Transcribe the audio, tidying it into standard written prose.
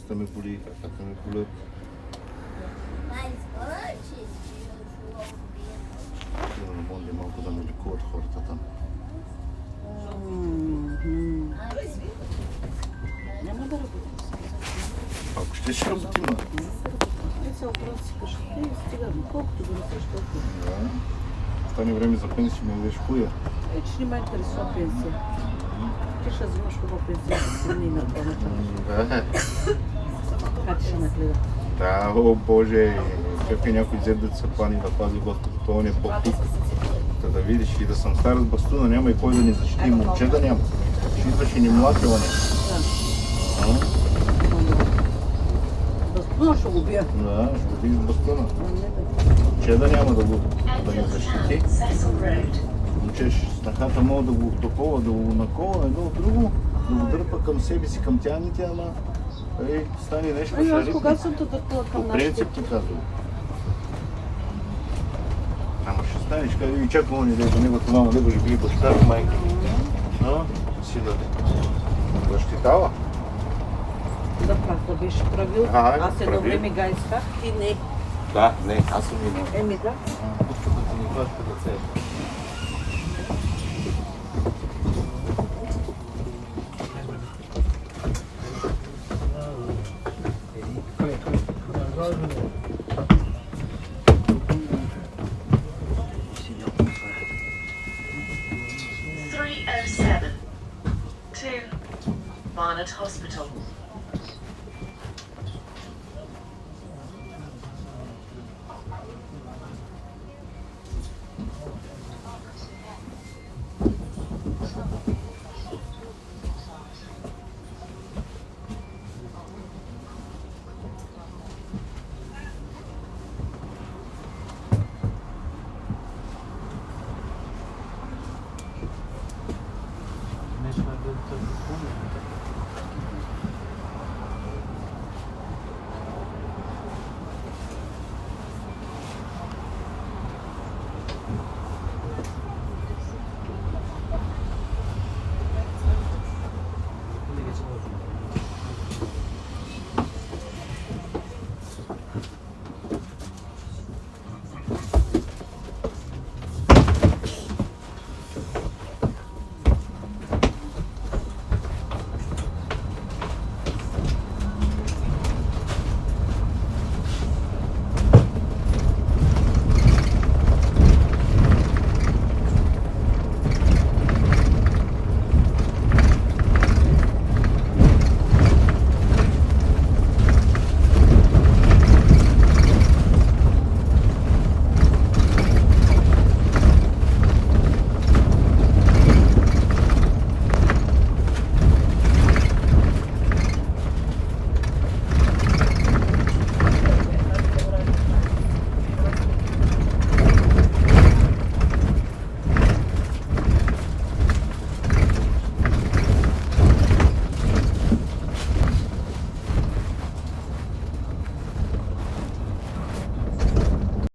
Кръста ме боли, краката ме болят. Не може малко да ме лекуват хората там. Няма да работим. Ако ще работим, да. Не се оправя си кажа. Стига, колкото го несеш толкова. Да. Стане време за пенсия, ме дадеш хуя. Че не ме интересува пенсия. Ти ще взимаш хубава пенсия, да не на планата. Да. Как ти ще нагледа? Да, о Боже, как е някой взет да се плани да пази Господ, това не е по-тук. Да видиш и да съм стар с бастуна, няма и кой да ни защити, момче да няма. Ще идваш и ни млатила не. Бастуна ще го бия. Да, ще го бие с бастуна. Момче да няма да ни защити. Момче снахата мога да го допова, да го накола едно от друго, да го дърпа към себе си, към тяните, ама стане нещо Аз шарипни. кога съм те дърпала към По нашите? принцип ти казвам. Ама ще станеш, къде и чаква он идея до неговата мама, него ще били баща и майка. Си да защитава. Да, правда беше правил. Аз едно прави. време га исках, ти не. Да, не, аз съм минал. Еми да. Чуката ни хваща ръце. Кой?